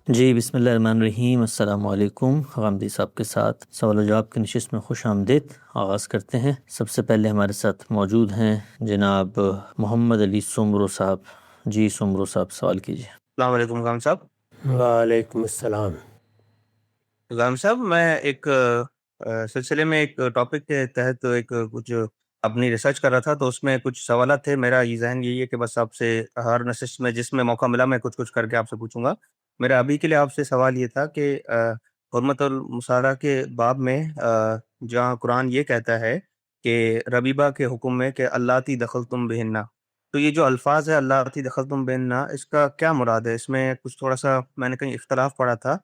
جی بسم اللہ الرحمن الرحیم۔ السلام علیکم۔ غامدی صاحب کے ساتھ سوال و جواب کی نشست میں خوش آمدید آغاز کرتے ہیں۔ سب سے پہلے ہمارے ساتھ موجود ہیں جناب محمد علی سمرو صاحب۔ جی سمرو صاحب سوال کیجیے۔ السلام علیکم غام صاحب۔ وعلیکم السلام۔ غام صاحب میں ایک سلسلے میں ایک ٹاپک کے تحت ایک کچھ اپنی ریسرچ کر رہا تھا، تو اس میں کچھ سوالات تھے۔ میرا یہ ذہن یہی ہے کہ بس آپ سے ہر نشست میں جس میں موقع ملا میں کچھ کر کے آپ سے پوچھوں گا۔ میرا ابھی کے لیے آپ سے سوال یہ تھا کہ حرمت المصارعہ کے باب میں جہاں قرآن یہ کہتا ہے کہ ربیبہ کے حکم میں کہ اللاتی دخلتم بہنہ، تو یہ جو الفاظ ہے اللاتی دخلتم بہنہ، اس کا کیا مراد ہے؟ اس میں کچھ تھوڑا سا میں نے کہیں اختلاف پڑھا تھا،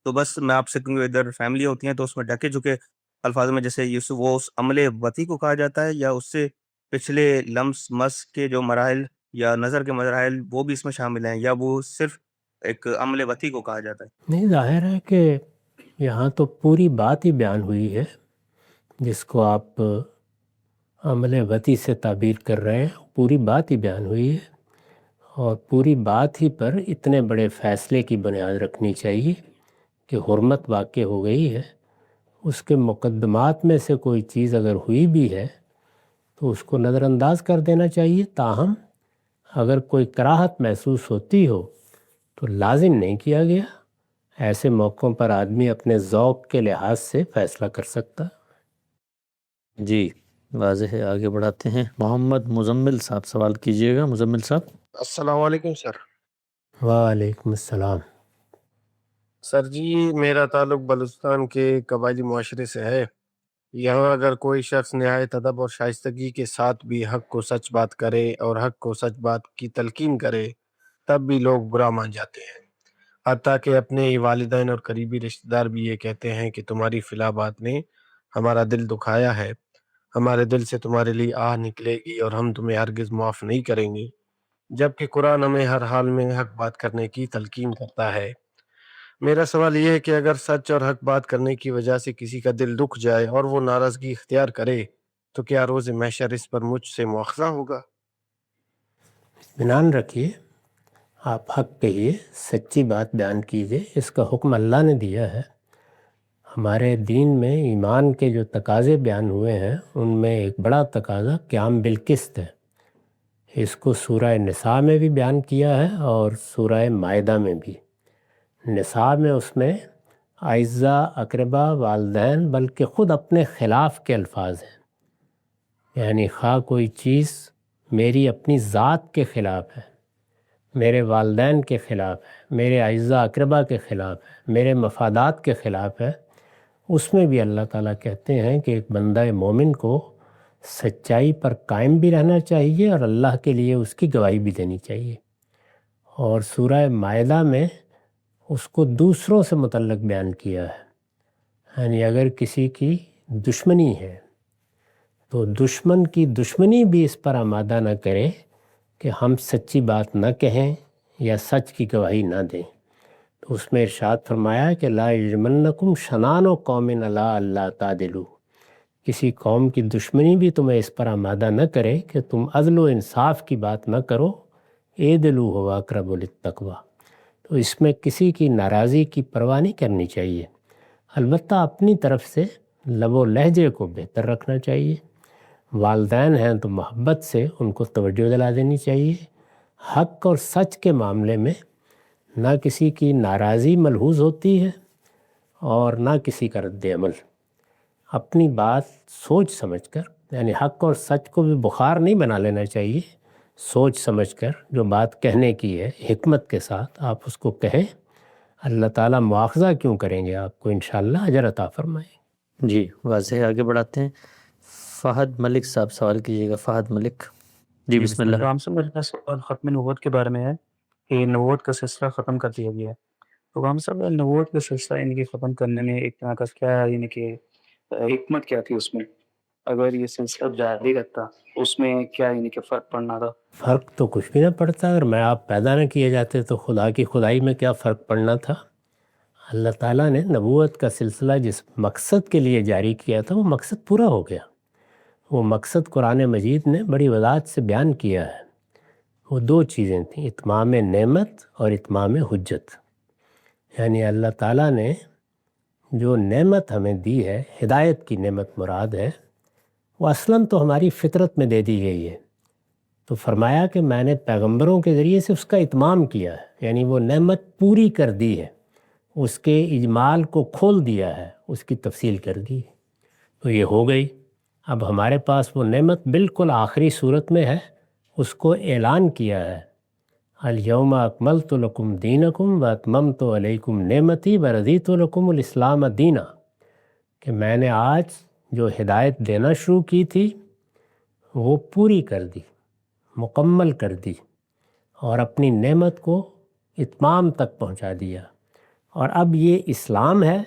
تو بس میں آپ سے کیونکہ ادھر فیملی ہوتی ہیں تو اس میں ڈھکے جھکے الفاظ میں جیسے یوسف وہ اس عمل وطی کو کہا جاتا ہے، یا اس سے پچھلے لمس مس کے جو مراحل یا نظر کے مراحل وہ بھی اس میں شامل ہیں، یا وہ صرف ایک عمل وطی کو کہا جاتا ہے؟ نہیں، ظاہر ہے کہ یہاں تو پوری بات ہی بیان ہوئی ہے، جس کو آپ عمل وطی سے تعبیر کر رہے ہیں، پوری بات ہی بیان ہوئی ہے، اور پوری بات ہی پر اتنے بڑے فیصلے کی بنیاد رکھنی چاہیے کہ حرمت واقع ہو گئی ہے۔ اس کے مقدمات میں سے کوئی چیز اگر ہوئی بھی ہے تو اس کو نظر انداز کر دینا چاہیے، تاہم اگر کوئی کراہت محسوس ہوتی ہو تو لازم نہیں کیا گیا۔ ایسے موقعوں پر آدمی اپنے ذوق کے لحاظ سے فیصلہ کر سکتا۔ جی واضح ہے، آگے بڑھاتے ہیں۔ محمد مزمل صاحب سوال کیجیے گا۔ مزمل صاحب۔ السلام علیکم سر۔ وعلیکم السلام۔ سر جی، میرا تعلق بلوچستان کے قبائلی معاشرے سے ہے۔ یہاں اگر کوئی شخص نہایت ادب اور شائستگی کے ساتھ بھی حق کو سچ بات کرے اور حق کو سچ بات کی تلقین کرے، تب بھی لوگ برا مان جاتے ہیں۔ حتیٰ کہ اپنے ہی والدین اور قریبی رشتہ دار بھی یہ کہتے ہیں کہ تمہاری فلاں بات نے ہمارا دل دکھایا ہے، ہمارے دل سے تمہارے لیے آہ نکلے گی اور ہم تمہیں ہرگز معاف نہیں کریں گے، جبکہ قرآن ہمیں ہر حال میں حق بات کرنے کی تلقین کرتا ہے۔ میرا سوال یہ ہے کہ اگر سچ اور حق بات کرنے کی وجہ سے کسی کا دل دکھ جائے اور وہ ناراضگی اختیار کرے، تو کیا روز محشر اس پر مجھ سے مواخذہ ہوگا؟ اطمینان رکھیے، آپ حق کہیے، سچی بات بیان کیجیے، اس کا حکم اللہ نے دیا ہے۔ ہمارے دین میں ایمان کے جو تقاضے بیان ہوئے ہیں ان میں ایک بڑا تقاضا قیام بالقسط ہے۔ اس کو سورہ نساء میں بھی بیان کیا ہے اور سورہ مائدہ میں بھی۔ نساء میں اس میں اعزا، اقربا، والدین، بلکہ خود اپنے خلاف کے الفاظ ہیں، یعنی خواہ کوئی چیز میری اپنی ذات کے خلاف ہے، میرے والدین کے خلاف ہے، میرے اعزا اقربا کے خلاف ہے، میرے مفادات کے خلاف ہے، اس میں بھی اللہ تعالیٰ کہتے ہیں کہ ایک بندہ مومن کو سچائی پر قائم بھی رہنا چاہیے اور اللہ کے لیے اس کی گواہی بھی دینی چاہیے۔ اور سورہ مائدہ میں اس کو دوسروں سے متعلق بیان کیا ہے، یعنی اگر کسی کی دشمنی ہے تو دشمن کی دشمنی بھی اس پر آمادہ نہ کرے کہ ہم سچی بات نہ کہیں یا سچ کی گواہی نہ دیں۔ تو اس میں ارشاد فرمایا کہ لا یجرمنکم شنآن قوم علی اللہ تعدلوا، کسی قوم کی دشمنی بھی تمہیں اس پر آمادہ نہ کرے کہ تم عدل و انصاف کی بات نہ کرو، اعدلوا هو اقرب للتقوی۔ تو اس میں کسی کی ناراضی کی پرواہ نہیں کرنی چاہیے، البتہ اپنی طرف سے لب و لہجے کو بہتر رکھنا چاہیے۔ والدین ہیں تو محبت سے ان کو توجہ دلا دینی چاہیے۔ حق اور سچ کے معاملے میں نہ کسی کی ناراضی ملحوظ ہوتی ہے اور نہ کسی کا رد عمل۔ اپنی بات سوچ سمجھ کر، یعنی حق اور سچ کو بھی بخار نہیں بنا لینا چاہیے، سوچ سمجھ کر جو بات کہنے کی ہے حکمت کے ساتھ آپ اس کو کہیں، اللہ تعالیٰ مواخذہ کیوں کریں گے، آپ کو انشاءاللہ اجر عطا فرمائیں۔ جی واضح ہے، آگے بڑھاتے ہیں۔ فہد ملک صاحب سوال کیجیے گا۔ فہد ملک۔ جی بسم اللہ۔ رام صاحب، میرا سوال ختم نبوت کے بارے میں ہے کہ نبوت کا سلسلہ ختم کر دیا گیا ہے، تو رام صاحب نبوت کا سلسلہ ان کی ختم کرنے میں ایک طرح کا کیا یعنی کہ حکمت کیا تھی اس میں؟ اگر یہ سلسلہ جاری رہتا اس میں کیا یعنی کہ فرق پڑنا تھا؟ فرق تو کچھ بھی نہ پڑتا، اگر میں آپ پیدا نہ کیے جاتے تو خدا کی خدائی میں کیا فرق پڑنا تھا؟ اللہ تعالیٰ نے نبوت کا سلسلہ جس مقصد کے لیے جاری کیا تھا وہ مقصد پورا ہو گیا۔ وہ مقصد قرآن مجید نے بڑی وضاحت سے بیان کیا ہے۔ وہ دو چیزیں تھیں، اتمام نعمت اور اتمام حجت۔ یعنی اللہ تعالیٰ نے جو نعمت ہمیں دی ہے، ہدایت کی نعمت مراد ہے، وہ اصلاً تو ہماری فطرت میں دے دی گئی ہے. تو فرمایا کہ میں نے پیغمبروں کے ذریعے سے اس کا اتمام کیا ہے، یعنی وہ نعمت پوری کر دی ہے، اس کے اجمال کو کھول دیا ہے، اس کی تفصیل کر دی. تو یہ ہو گئی. اب ہمارے پاس وہ نعمت بالکل آخری صورت میں ہے، اس کو اعلان کیا ہے. الیوم اکملت لکم دینکم واتممت علیکم نعمتی ورضیت لکم الاسلام دینا، کہ میں نے آج جو ہدایت دینا شروع کی تھی وہ پوری کر دی، مکمل کر دی، اور اپنی نعمت کو اتمام تک پہنچا دیا. اور اب یہ اسلام ہے،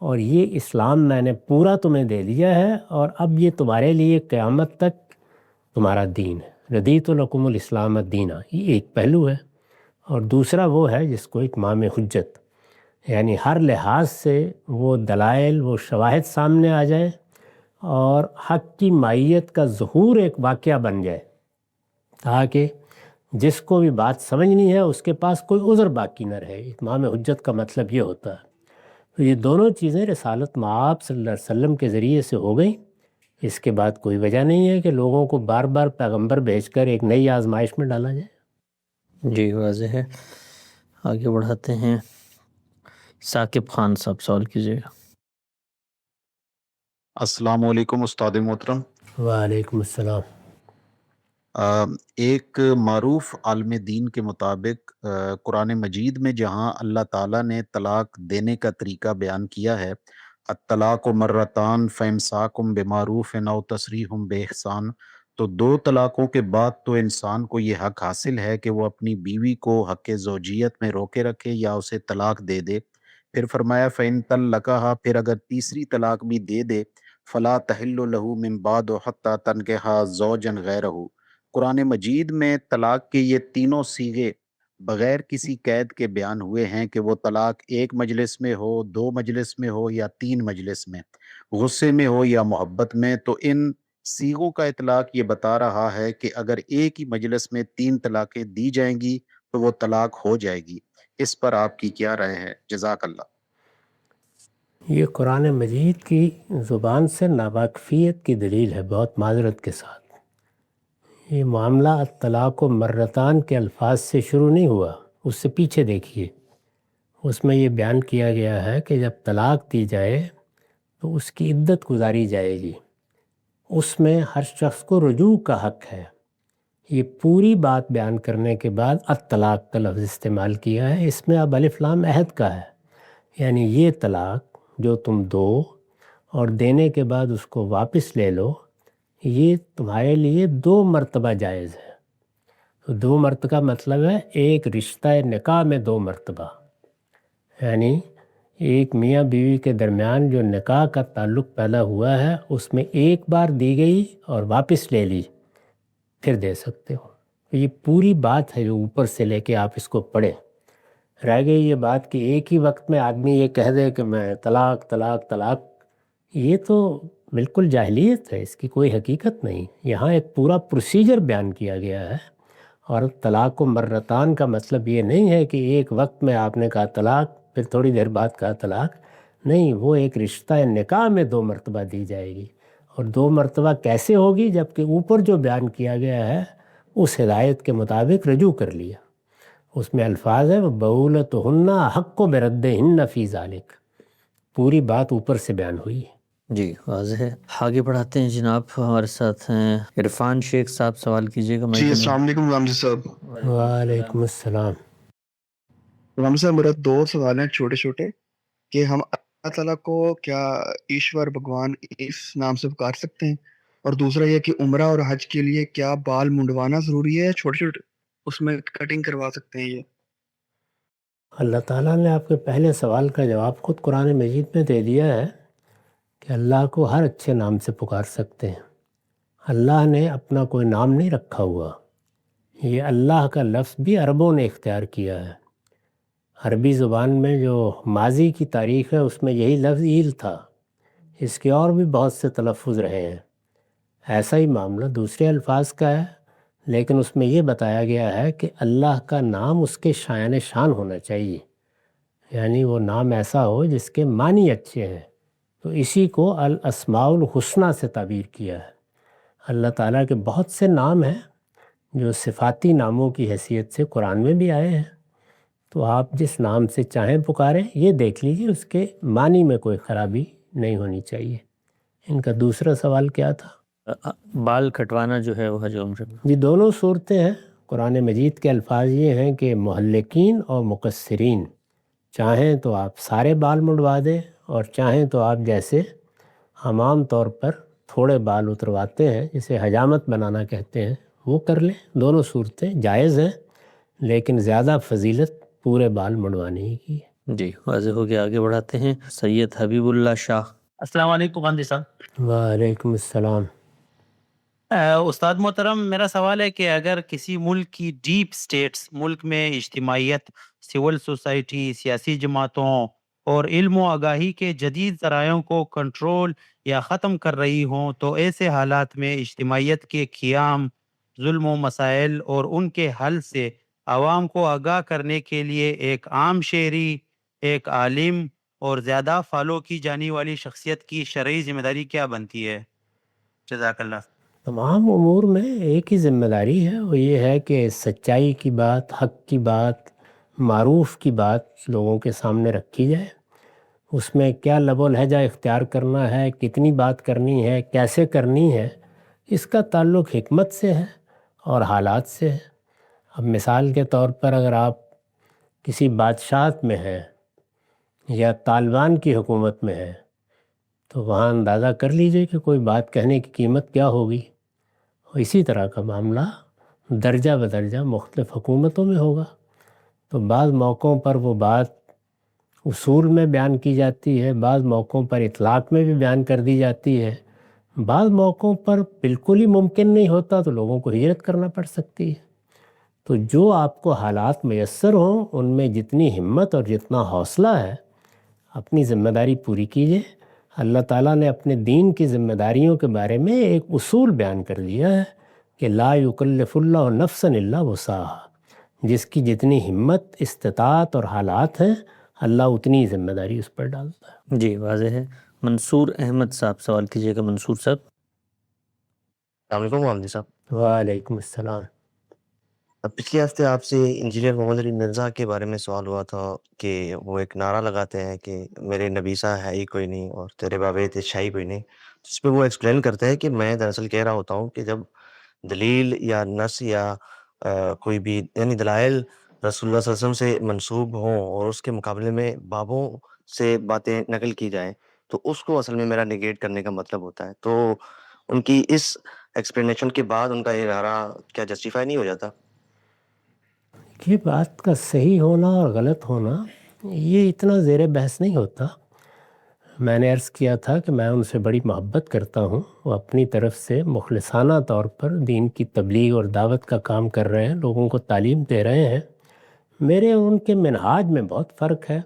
اور یہ اسلام میں نے پورا تمہیں دے دیا ہے، اور اب یہ تمہارے لیے قیامت تک تمہارا دین ہے. رضیت لکم الاسلام دینا، یہ ایک پہلو ہے. اور دوسرا وہ ہے جس کو اتمام حجت، یعنی ہر لحاظ سے وہ دلائل، وہ شواہد سامنے آ جائیں اور حق کی مائیت کا ظہور ایک واقعہ بن جائے، تاکہ جس کو بھی بات سمجھنی ہے اس کے پاس کوئی عذر باقی نہ رہے. اتمام حجت کا مطلب یہ ہوتا ہے. تو یہ دونوں چیزیں رسالت مآب صلی اللہ علیہ وسلم کے ذریعے سے ہو گئیں. اس کے بعد کوئی وجہ نہیں ہے کہ لوگوں کو بار بار پیغمبر بھیج کر ایک نئی آزمائش میں ڈالا جائے. جی واضح ہے. آگے بڑھاتے ہیں. ثاقب خان صاحب سوال کیجیے گا. السلام علیکم استاد محترم. وعلیکم السلام. ایک معروف عالم دین کے مطابق قرآن مجید میں جہاں اللہ تعالیٰ نے طلاق دینے کا طریقہ بیان کیا ہے، الطلاق مرتان فامساکم بمعروف او تسریحم باحسان، تو 2 طلاقوں کے بعد تو انسان کو یہ حق حاصل ہے کہ وہ اپنی بیوی کو حق زوجیت میں روکے رکھے یا اسے طلاق دے دے. پھر فرمایا فإن طلقها، پھر اگر تیسری طلاق بھی دے دے، فلا تحل له من بعد حتى تنكح زوجا غیرہ. قرآن مجید میں طلاق کے یہ تینوں صیغے بغیر کسی قید کے بیان ہوئے ہیں کہ وہ طلاق ایک مجلس میں ہو، 2 مجلس میں ہو یا 3 مجلس میں، غصے میں ہو یا محبت میں. تو ان صیغوں کا اطلاق یہ بتا رہا ہے کہ اگر ایک ہی مجلس میں 3 طلاقیں دی جائیں گی تو وہ طلاق ہو جائے گی. اس پر آپ کی کیا رائے ہے؟ جزاک اللہ. یہ قرآن مجید کی زبان سے ناواقفیت کی دلیل ہے، بہت معذرت کے ساتھ. یہ معاملہ الطلاق و مرتان کے الفاظ سے شروع نہیں ہوا، اس سے پیچھے دیکھیے. اس میں یہ بیان کیا گیا ہے کہ جب طلاق دی جائے تو اس کی عدت گزاری جائے گی، اس میں ہر شخص کو رجوع کا حق ہے. یہ پوری بات بیان کرنے کے بعد الطلاق کا لفظ استعمال کیا ہے. اس میں اب الف لام عہد کا ہے، یعنی یہ طلاق جو تم دو اور دینے کے بعد اس کو واپس لے لو، یہ تمہارے لیے 2 مرتبہ جائز ہے. تو 2 مرتبہ مطلب ہے ایک رشتہ نکاح میں 2 مرتبہ، یعنی ایک میاں بیوی کے درمیان جو نکاح کا تعلق پیدا ہوا ہے اس میں ایک بار دی گئی اور واپس لے لی، پھر دے سکتے ہو. یہ پوری بات ہے جو اوپر سے لے کے آپ اس کو پڑھیں. رہ گئی یہ بات کہ ایک ہی وقت میں آدمی یہ کہہ دے کہ میں طلاق طلاق طلاق، یہ تو بالکل جاہلیت ہے، اس کی کوئی حقیقت نہیں. یہاں ایک پورا پروسیجر بیان کیا گیا ہے. اور طلاق و مرتان کا مطلب یہ نہیں ہے کہ ایک وقت میں آپ نے کہا طلاق پھر تھوڑی دیر بعد کہا طلاق، نہیں، وہ ایک رشتہ نکاح میں 2 مرتبہ دی جائے گی. اور 2 مرتبہ کیسے ہوگی؟ جبکہ اوپر جو بیان کیا گیا ہے اس ہدایت کے مطابق رجوع کر لیا. اس میں الفاظ ہے وَبَعُولَتُهُنَّ أَحَقُّ بِرَدِّهِنَّ فِي ذَلِكَ، پوری بات اوپر سے بیان ہوئی ہے. جی واضح ہے. آگے بڑھاتے ہیں جناب. ہمارے ساتھ ہیں عرفان شیخ صاحب. سوال کیجیے گا. جی السلام علیکم رامزی صاحب. وعلیکم السلام. رامزی صاحب میرا 2 سوال ہیں چھوٹے چھوٹے، کہ ہم اللہ تعالیٰ کو کیا ایشور بھگوان اس نام سے پکار سکتے ہیں؟ اور دوسرا یہ کہ عمرہ اور حج کے لیے کیا بال منڈوانا ضروری ہے؟ چھوٹے چھوٹے اس میں کٹنگ کروا سکتے ہیں یہ؟ اللہ تعالیٰ نے آپ کے پہلے سوال کا جواب خود قرآن مجید میں دے دیا ہے کہ اللہ کو ہر اچھے نام سے پکار سکتے ہیں. اللہ نے اپنا کوئی نام نہیں رکھا ہوا. یہ اللہ کا لفظ بھی عربوں نے اختیار کیا ہے. عربی زبان میں جو ماضی کی تاریخ ہے اس میں یہی لفظ ایل تھا. اس کے اور بھی بہت سے تلفظ رہے ہیں. ایسا ہی معاملہ دوسرے الفاظ کا ہے، لیکن اس میں یہ بتایا گیا ہے کہ اللہ کا نام اس کے شایان شان ہونا چاہیے. یعنی وہ نام ایسا ہو جس کے معنی اچھے ہیں، تو اسی کو الاسماء الحسنی سے تعبیر کیا ہے۔ اللہ تعالیٰ کے بہت سے نام ہیں جو صفاتی ناموں کی حیثیت سے قرآن میں بھی آئے ہیں، تو آپ جس نام سے چاہیں پکاریں، یہ دیکھ لیجیے اس کے معنی میں کوئی خرابی نہیں ہونی چاہیے۔ ان کا دوسرا سوال کیا تھا؟ بال کٹوانا جو ہے وہ حج عمرہ میں۔ جی دونوں صورتیں ہیں۔ قرآن مجید کے الفاظ یہ ہیں کہ محلقین اور مقصرین، چاہیں تو آپ سارے بال مڈوا دیں، اور چاہیں تو آپ جیسے ہم عام طور پر تھوڑے بال اترواتے ہیں جسے حجامت بنانا کہتے ہیں وہ کر لیں۔ دونوں صورتیں جائز ہیں، لیکن زیادہ فضیلت پورے بال مڈوانے ہی کی ہے۔ جی واضح ہو گیا، آگے بڑھاتے ہیں۔ سید حبیب اللہ شاہ۔ السلام علیکم غامدی صاحب۔ وعلیکم السلام۔ استاد محترم، میرا سوال ہے کہ اگر کسی ملک کی ڈیپ سٹیٹس ملک میں اجتماعیت، سول سوسائٹی، سیاسی جماعتوں اور علم و آگاہی کے جدید ذرائعوں کو کنٹرول یا ختم کر رہی ہوں، تو ایسے حالات میں اجتماعیت کے قیام، ظلم و مسائل اور ان کے حل سے عوام کو آگاہ کرنے کے لیے ایک عام شہری، ایک عالم اور زیادہ فالو کی جانے والی شخصیت کی شرعی ذمہ داری کیا بنتی ہے؟ جزاک اللہ۔ تمام امور میں ایک ہی ذمہ داری ہے، وہ یہ ہے کہ سچائی کی بات، حق کی بات، معروف کی بات لوگوں کے سامنے رکھی جائے۔ اس میں کیا لب و لہجہ اختیار کرنا ہے، کتنی بات کرنی ہے، کیسے کرنی ہے، اس کا تعلق حکمت سے ہے اور حالات سے ہے۔ اب مثال کے طور پر اگر آپ کسی بادشاہت میں ہیں یا طالبان کی حکومت میں ہیں، تو وہاں اندازہ کر لیجئے کہ کوئی بات کہنے کی قیمت کیا ہوگی۔ اور اسی طرح کا معاملہ درجہ بدرجہ مختلف حکومتوں میں ہوگا۔ تو بعض موقعوں پر وہ بات اصول میں بیان کی جاتی ہے، بعض موقعوں پر اطلاق میں بھی بیان کر دی جاتی ہے، بعض موقعوں پر بالکل ہی ممکن نہیں ہوتا تو لوگوں کو ہجرت کرنا پڑ سکتی ہے۔ تو جو آپ کو حالات میسر ہوں ان میں جتنی ہمت اور جتنا حوصلہ ہے اپنی ذمہ داری پوری کیجیے۔ اللہ تعالیٰ نے اپنے دین کی ذمہ داریوں کے بارے میں ایک اصول بیان کر دیا ہے کہ لا یکلف اللہ نفسا الا وسعها، جس کی جتنی ہمت، استطاعت اور حالات ہیں اللہ اتنی ذمہ داری اس پر ڈالتا ہے۔ جی واضح ہے۔ منصور احمد صاحب سوال کیجیے گا۔ منصور صاحب۔ السلام علیکم غامدی صاحب۔ وعلیکم السلام۔ پچھلے ہفتے آپ سے انجینئر محمد علی مرزا کے بارے میں سوال ہوا تھا کہ وہ ایک نعرہ لگاتے ہیں کہ میرے نبی سا ہے ہی کوئی نہیں اور تیرے بابے تیرے ہی کوئی نہیں۔ جس پہ وہ ایکسپلین کرتے ہیں کہ میں دراصل کہہ رہا ہوتا ہوں کہ جب دلیل یا نص یا کوئی بھی یعنی دلائل رسول اللہ صلی اللہ علیہ وسلم سے منسوب ہوں اور اس کے مقابلے میں بابوں سے باتیں نقل کی جائیں تو اس کو اصل میں میرا نگیٹ کرنے کا مطلب ہوتا ہے۔ تو ان کی اس ایکسپلینیشن کے بعد ان کا یہ نعرہ کیا جسٹیفائی نہیں ہو جاتا؟ یہ بات کا صحیح ہونا اور غلط ہونا یہ اتنا زیر بحث نہیں ہوتا۔ میں نے عرض کیا تھا کہ میں ان سے بڑی محبت کرتا ہوں، وہ اپنی طرف سے مخلصانہ طور پر دین کی تبلیغ اور دعوت کا کام کر رہے ہیں، لوگوں کو تعلیم دے رہے ہیں۔ میرے اور ان کے منہاج میں بہت فرق ہے۔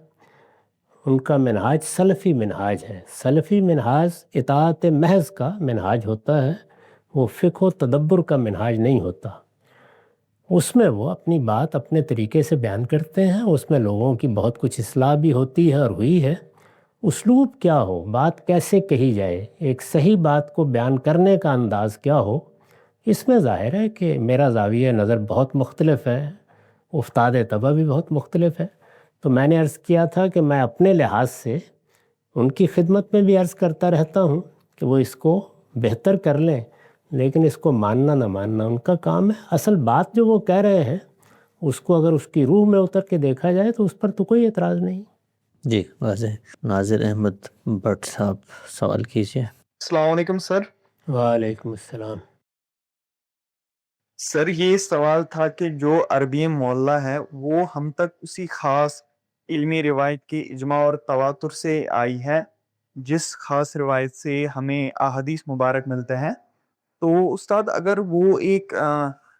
ان کا منہاج سلفی منہاج ہے۔ سلفی منہاج اطاعت محض کا منہاج ہوتا ہے، وہ فقہ و تدبر کا منہاج نہیں ہوتا۔ اس میں وہ اپنی بات اپنے طریقے سے بیان کرتے ہیں، اس میں لوگوں کی بہت کچھ اصلاح بھی ہوتی ہے اور ہوئی ہے۔ اسلوب کیا ہو، بات کیسے کہی جائے، ایک صحیح بات کو بیان کرنے کا انداز کیا ہو، اس میں ظاہر ہے کہ میرا زاویہ نظر بہت مختلف ہے، افتاد طبع بھی بہت مختلف ہے۔ تو میں نے عرض کیا تھا کہ میں اپنے لحاظ سے ان کی خدمت میں بھی عرض کرتا رہتا ہوں کہ وہ اس کو بہتر کر لیں، لیکن اس کو ماننا نہ ماننا ان کا کام ہے۔ اصل بات جو وہ کہہ رہے ہیں اس کو اگر اس کی روح میں اتر کے دیکھا جائے تو اس پر تو کوئی اعتراض نہیں۔ جی واضح۔ ناظر احمد بٹ صاحب سوال کیجیے۔ السلام علیکم سر۔ وعلیکم السلام۔ سر یہ سوال تھا کہ جو عربی معلّہ ہے وہ ہم تک اسی خاص علمی روایت کے اجماع اور تواتر سے آئی ہے جس خاص روایت سے ہمیں احادیث مبارک ملتے ہیں، تو استاد اگر وہ ایک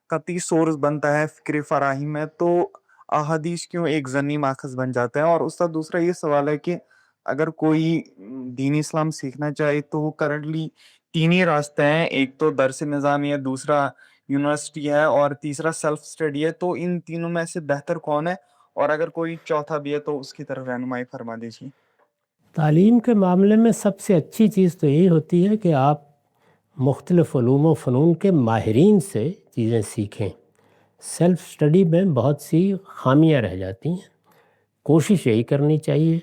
قطعی سورس بنتا ہے فکر فراہی میں تو احادیث کیوں ایک ضمنی ماخذ بن جاتا ہے؟ اور استاد دوسرا یہ سوال ہے کہ اگر کوئی دین اسلام سیکھنا چاہے تو وہ کرنٹلی تین ہی راستے ہیں، ایک تو درس نظامی ہے، دوسرا یونیورسٹی ہے اور تیسرا سیلف اسٹڈی ہے، تو ان تینوں میں سے بہتر کون ہے اور اگر کوئی چوتھا بھی ہے تو اس کی طرف رہنمائی فرما دیجیے۔ تعلیم کے معاملے میں سب سے اچھی چیز تو یہی ہوتی ہے کہ آپ مختلف علوم و فنون کے ماہرین سے چیزیں سیکھیں۔ سیلف اسٹڈی میں بہت سی خامیاں رہ جاتی ہیں۔ کوشش یہی کرنی چاہیے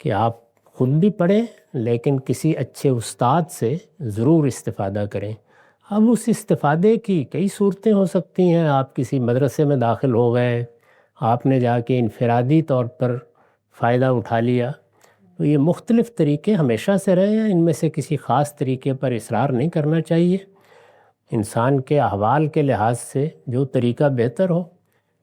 کہ آپ خود بھی پڑھیں لیکن کسی اچھے استاد سے ضرور استفادہ کریں۔ اب اس استفادے کی کئی صورتیں ہو سکتی ہیں۔ آپ کسی مدرسے میں داخل ہو گئے، آپ نے جا کے انفرادی طور پر فائدہ اٹھا لیا، تو یہ مختلف طریقے ہمیشہ سے رہے ہیں، ان میں سے کسی خاص طریقے پر اصرار نہیں کرنا چاہیے۔ انسان کے احوال کے لحاظ سے جو طریقہ بہتر ہو،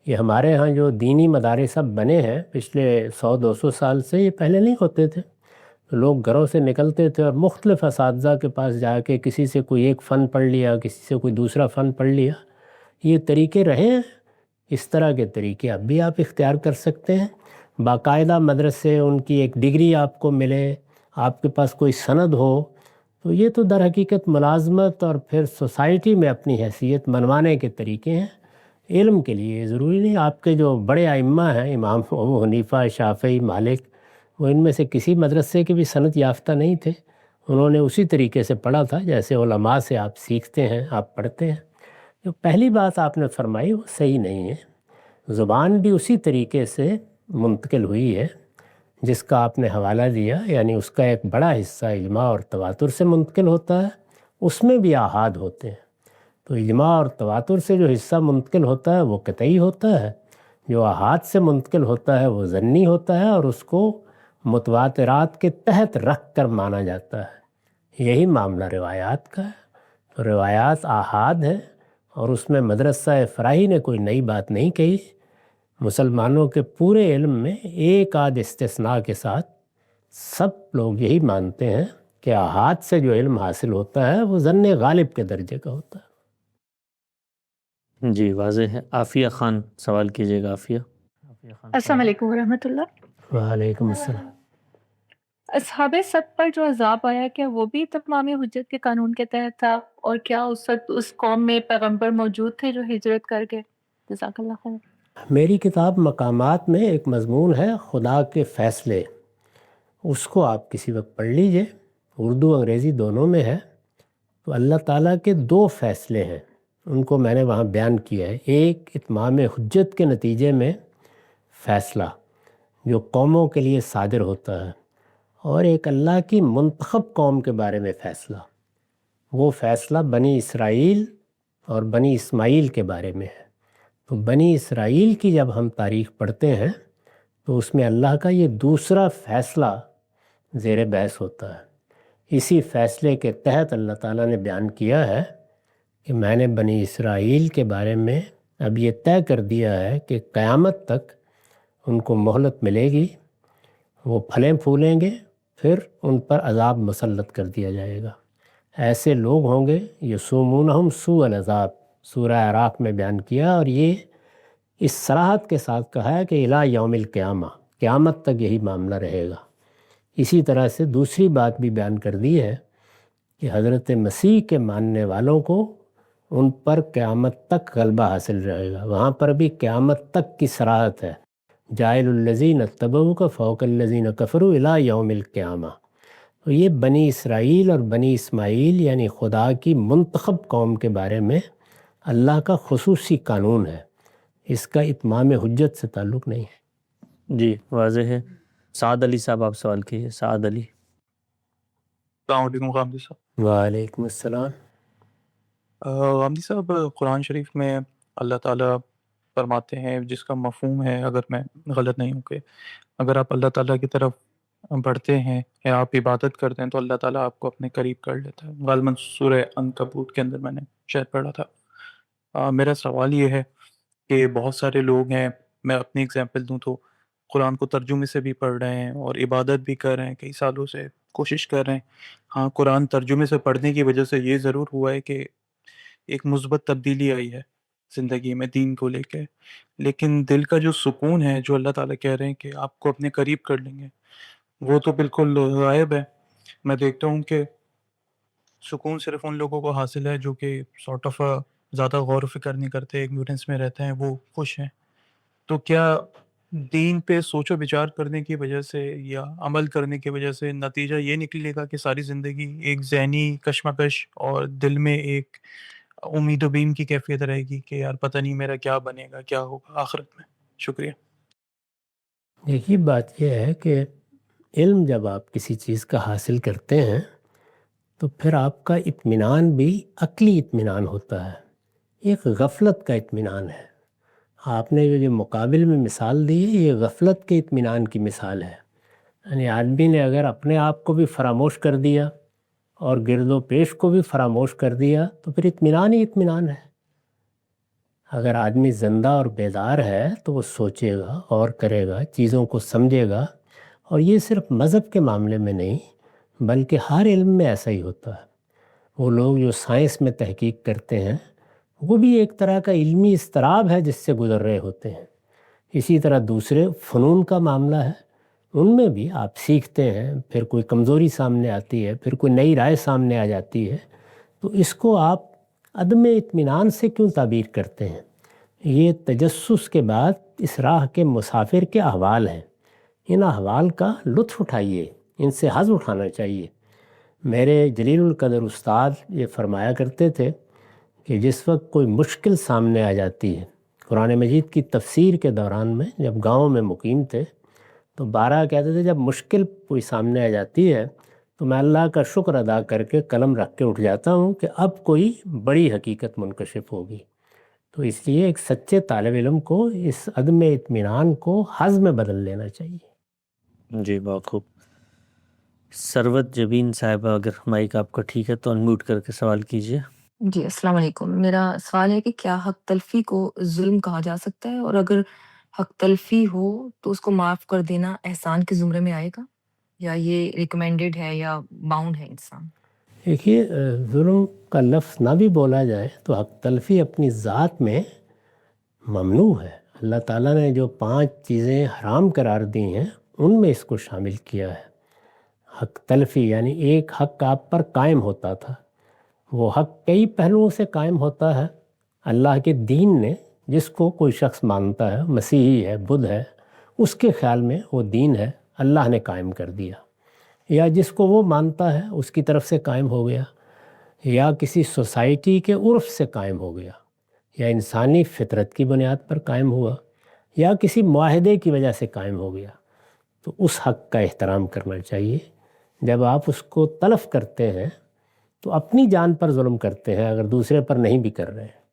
یہ ہمارے ہاں جو دینی مدارس اب بنے ہیں پچھلے 100-200 سال سے، یہ پہلے نہیں ہوتے تھے۔ لوگ گھروں سے نکلتے تھے اور مختلف اساتذہ کے پاس جا کے کسی سے کوئی ایک فن پڑھ لیا، کسی سے کوئی دوسرا فن پڑھ لیا۔ یہ طریقے رہے ہیں، اس طرح کے طریقے اب بھی آپ اختیار کر سکتے ہیں۔ باقاعدہ مدرسے، ان کی ایک ڈگری آپ کو ملے، آپ کے پاس کوئی سند ہو، تو یہ تو در حقیقت ملازمت اور پھر سوسائٹی میں اپنی حیثیت منوانے کے طریقے ہیں۔ علم کے لیے ضروری نہیں۔ آپ کے جو بڑے ائمہ ہیں، امام ابو حنیفہ، شافعی، مالک، وہ ان میں سے کسی مدرسے کے بھی سند یافتہ نہیں تھے۔ انہوں نے اسی طریقے سے پڑھا تھا جیسے علماء سے آپ سیکھتے ہیں، آپ پڑھتے ہیں۔ جو پہلی بات آپ نے فرمائی وہ صحیح نہیں ہے۔ زبان بھی اسی طریقے سے منتقل ہوئی ہے جس کا آپ نے حوالہ دیا، یعنی اس کا ایک بڑا حصہ اجماع اور تواتر سے منتقل ہوتا ہے، اس میں بھی آحاد ہوتے ہیں۔ تو اجماع اور تواتر سے جو حصہ منتقل ہوتا ہے وہ قطعی ہوتا ہے، جو آحاد سے منتقل ہوتا ہے وہ ظنی ہوتا ہے، اور اس کو متواترات کے تحت رکھ کر مانا جاتا ہے۔ یہی معاملہ روایات کا ہے۔ تو روایات آحاد ہیں اور اس میں مدرسہ فراہی نے کوئی نئی بات نہیں کہی۔ مسلمانوں کے پورے علم میں ایک آدھ استثناء کے ساتھ سب لوگ یہی مانتے ہیں کہ آحاد سے جو علم حاصل ہوتا ہے وہ ظن غالب کے درجے کا ہوتا ہے۔ جی واضح ہے۔ عافیہ خان سوال کیجیے گا۔ عافیہ السلام علیکم ورحمۃ اللہ۔ وعلیکم السلام۔ اصحاب سبت پر جو عذاب آیا کیا وہ بھی تمام حجت کے قانون کے تحت تھا، اور کیا اس وقت اس قوم میں پیغمبر موجود تھے جو ہجرت کر گئے؟ جزاک اللہ خیر۔ میری کتاب مقامات میں ایک مضمون ہے خدا کے فیصلے، اس کو آپ کسی وقت پڑھ لیجئے، اردو انگریزی دونوں میں ہے۔ تو اللہ تعالیٰ کے دو فیصلے ہیں، ان کو میں نے وہاں بیان کیا ہے۔ ایک اتمام حجت کے نتیجے میں فیصلہ جو قوموں کے لیے صادر ہوتا ہے، اور ایک اللہ کی منتخب قوم کے بارے میں فیصلہ۔ وہ فیصلہ بنی اسرائیل اور بنی اسماعیل کے بارے میں ہے۔ تو بنی اسرائیل کی جب ہم تاریخ پڑھتے ہیں تو اس میں اللہ کا یہ دوسرا فیصلہ زیر بحث ہوتا ہے۔ اسی فیصلے کے تحت اللہ تعالیٰ نے بیان کیا ہے کہ میں نے بنی اسرائیل کے بارے میں اب یہ طے کر دیا ہے کہ قیامت تک ان کو مہلت ملے گی، وہ پھلیں پھولیں گے، پھر ان پر عذاب مسلط کر دیا جائے گا۔ ایسے لوگ ہوں گے یسومونہم سوء العذاب، سورہ اعراف میں بیان کیا، اور یہ اس صراحت کے ساتھ کہا ہے کہ الی یوم القیامہ، قیامت تک یہی معاملہ رہے گا۔ اسی طرح سے دوسری بات بھی بیان کر دی ہے کہ حضرت مسیح کے ماننے والوں کو ان پر قیامت تک غلبہ حاصل رہے گا۔ وہاں پر بھی قیامت تک کی صراحت ہے، جاعل الذین اتبعوک فوق الذین کفروا الی یوم القیامہ۔ تو یہ بنی اسرائیل اور بنی اسماعیل یعنی خدا کی منتخب قوم کے بارے میں اللہ کا خصوصی قانون ہے، اس کا اتمام حجت سے تعلق نہیں ہے۔ جی واضح ہے۔ سعد علی صاحب آپ سوال کیجیے۔ سعد علی۔ السلام علیکم غامدی صاحب۔ وعلیکم السلام۔ غامدی صاحب، قرآن شریف میں اللہ تعالیٰ فرماتے ہیں، جس کا مفہوم ہے، اگر میں غلط نہیں ہوں، کہ اگر آپ اللہ تعالیٰ کی طرف بڑھتے ہیں یا آپ عبادت کرتے ہیں تو اللہ تعالیٰ آپ کو اپنے قریب کر لیتا ہے۔ غالباً سورہ عنکبوت کے اندر میں نے شاید پڑھا تھا۔ میرا سوال یہ ہے کہ بہت سارے لوگ ہیں، میں اپنی اگزامپل دوں تو قرآن کو ترجمے سے بھی پڑھ رہے ہیں اور عبادت بھی کر رہے ہیں، کئی سالوں سے کوشش کر رہے ہیں۔ ہاں، قرآن ترجمے سے پڑھنے کی وجہ سے یہ ضرور ہوا ہے کہ ایک مثبت تبدیلی آئی ہے زندگی میں دین کو لے کے، لیکن دل کا جو سکون ہے، جو اللہ تعالیٰ کہہ رہے ہیں کہ آپ کو اپنے قریب کر لیں گے، وہ تو بالکل غائب ہے۔ میں دیکھتا ہوں کہ سکون صرف ان لوگوں کو حاصل ہے جو کہ سارٹ آف زیادہ غور و فکر نہیں کرتے، ایگنورینس میں رہتے ہیں، وہ خوش ہیں۔ تو کیا دین پہ سوچ و بچار کرنے کی وجہ سے یا عمل کرنے کی وجہ سے نتیجہ یہ نکلے گا کہ ساری زندگی ایک ذہنی کشمکش اور دل میں ایک امید و بیم کی کیفیت رہے گی کہ یار پتہ نہیں میرا کیا بنے گا، کیا ہوگا آخرت میں؟ شکریہ۔ دیکھیے بات یہ ہے کہ علم جب آپ کسی چیز کا حاصل کرتے ہیں تو پھر آپ کا اطمینان بھی عقلی اطمینان ہوتا ہے، ایک غفلت کا اطمینان ہے۔ آپ نے جو مقابل میں مثال دی ہے یہ غفلت کے اطمینان کی مثال ہے، یعنی آدمی نے اگر اپنے آپ کو بھی فراموش کر دیا اور گرد و پیش کو بھی فراموش کر دیا تو پھر اطمینان ہی اطمینان ہے۔ اگر آدمی زندہ اور بیدار ہے تو وہ سوچے گا اور کرے گا، چیزوں کو سمجھے گا، اور یہ صرف مذہب کے معاملے میں نہیں بلکہ ہر علم میں ایسا ہی ہوتا ہے۔ وہ لوگ جو سائنس میں تحقیق کرتے ہیں وہ بھی ایک طرح کا علمی اضطراب ہے جس سے گزر رہے ہوتے ہیں۔ اسی طرح دوسرے فنون کا معاملہ ہے، ان میں بھی آپ سیکھتے ہیں، پھر کوئی کمزوری سامنے آتی ہے، پھر کوئی نئی رائے سامنے آ جاتی ہے، تو اس کو آپ عدم اطمینان سے کیوں تعبیر کرتے ہیں؟ یہ تجسس کے بعد اس راہ کے مسافر کے احوال ہیں، ان احوال کا لطف اٹھائیے، ان سے حظ اٹھانا چاہیے۔ میرے جلیل القدر استاد یہ فرمایا کرتے تھے کہ جس وقت کوئی مشکل سامنے آ جاتی ہے، قرآن مجید کی تفسیر کے دوران میں جب گاؤں میں مقیم تھے تو بارہ کہتے تھے جب مشکل کوئی سامنے آ جاتی ہے تو میں اللہ کا شکر ادا کر کے قلم رکھ کے اٹھ جاتا ہوں کہ اب کوئی بڑی حقیقت منکشف ہوگی۔ تو اس لیے ایک سچے طالب علم کو اس عدم اطمینان کو حظ میں بدل لینا چاہیے۔ جی بہت خوب۔ سروت جبین صاحبہ اگر مائک آپ کا ٹھیک ہے تو انمیوٹ کر کے سوال کیجیے۔ جی السلام علیکم، میرا سوال ہے کہ کیا حق تلفی کو ظلم کہا جا سکتا ہے، اور اگر حق تلفی ہو تو اس کو معاف کر دینا احسان کے زمرے میں آئے گا، یا یہ ریکمینڈڈ ہے یا باؤنڈ ہے انسان؟ دیکھیے ظلم کا لفظ نہ بھی بولا جائے تو حق تلفی اپنی ذات میں ممنوع ہے۔ اللہ تعالیٰ نے جو 5 چیزیں حرام قرار دی ہیں ان میں اس کو شامل کیا ہے۔ حق تلفی یعنی ایک حق آپ پر قائم ہوتا تھا، وہ حق کئی پہلوؤں سے قائم ہوتا ہے۔ اللہ کے دین نے جس کو کوئی شخص مانتا ہے، مسیحی ہے، بدھ ہے، اس کے خیال میں وہ دین ہے، اللہ نے قائم کر دیا، یا جس کو وہ مانتا ہے اس کی طرف سے قائم ہو گیا، یا کسی سوسائٹی کے عرف سے قائم ہو گیا، یا انسانی فطرت کی بنیاد پر قائم ہوا، یا کسی معاہدے کی وجہ سے قائم ہو گیا۔ تو اس حق کا احترام کرنا چاہیے۔ جب آپ اس کو تلف کرتے ہیں تو اپنی جان پر ظلم کرتے ہیں، اگر دوسرے پر نہیں بھی کر رہے ہیں۔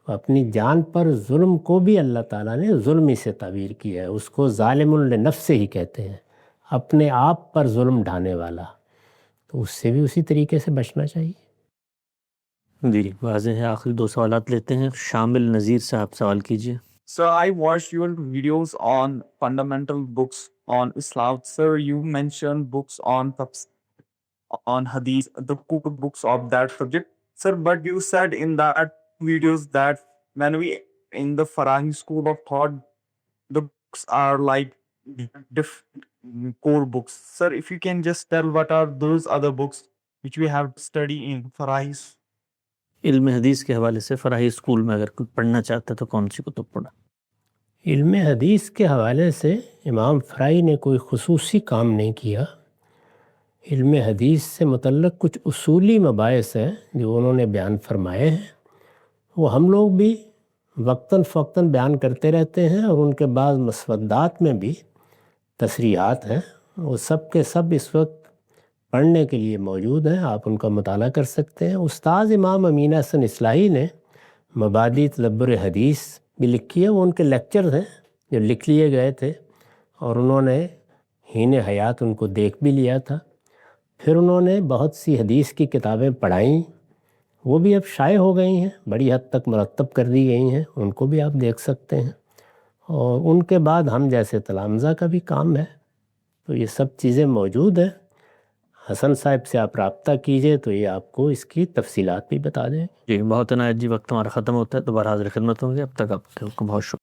اپنی جان پر ظلم کو بھی اللہ تعالیٰ نے ظلم ہی سے تعبیر کیا ہے، اس کو ظالم لنفسہ ہی کہتے ہیں، اپنے آپ پر ظلم ڈھانے والا، تو اس سے بھی اسی طریقے سے بچنا چاہیے۔ جی واضح ہے۔ آخری 2 سوالات لیتے ہیں۔ شامل نذیر صاحب سوال کیجیے۔ Sir, I watched your videos on fundamental books on Islam. Sir, you mentioned books on Hadith, the cookbooks of that subject. Sir, but you said in that videos that when we in the Farahi school of thought, the books are like different core books. Sir, if you can just tell what are those other books which we have to study in Farahis. علم حدیث کے حوالے سے Farahi school میں اگر کوئی پڑھنا چاہتا ہے تو کون سی کتب پڑھا؟ علم حدیث کے حوالے سے امام فرائی نے کوئی خصوصی کام نہیں کیا۔ علم حدیث سے متعلق کچھ اصولی مباحث ہیں جو انہوں نے بیان فرمائے ہیں، وہ ہم لوگ بھی وقتاً فوقتاً بیان کرتے رہتے ہیں، اور ان کے بعض مسودات میں بھی تصریحات ہیں، وہ سب کے سب اس وقت پڑھنے کے لیے موجود ہیں، آپ ان کا مطالعہ کر سکتے ہیں۔ استاد امام امین حسن اصلاحی نے مبادی تدبر حدیث بھی لکھی ہے، وہ ان کے لیکچرز ہیں جو لکھ لیے گئے تھے، اور انہوں نے حین حیات ان کو دیکھ بھی لیا تھا۔ پھر انہوں نے بہت سی حدیث کی کتابیں پڑھائیں، وہ بھی اب شائع ہو گئی ہیں، بڑی حد تک مرتب کر دی گئی ہیں، ان کو بھی آپ دیکھ سکتے ہیں۔ اور ان کے بعد ہم جیسے تلامذہ کا بھی کام ہے، تو یہ سب چیزیں موجود ہیں۔ حسن صاحب سے آپ رابطہ کیجئے تو یہ آپ کو اس کی تفصیلات بھی بتا دیں۔ جی بہت عنایت جی، وقت ہمارا ختم ہوتا ہے، دوبارہ حاضر خدمت ہوں گے، اب تک آپ کا بہت شکریہ۔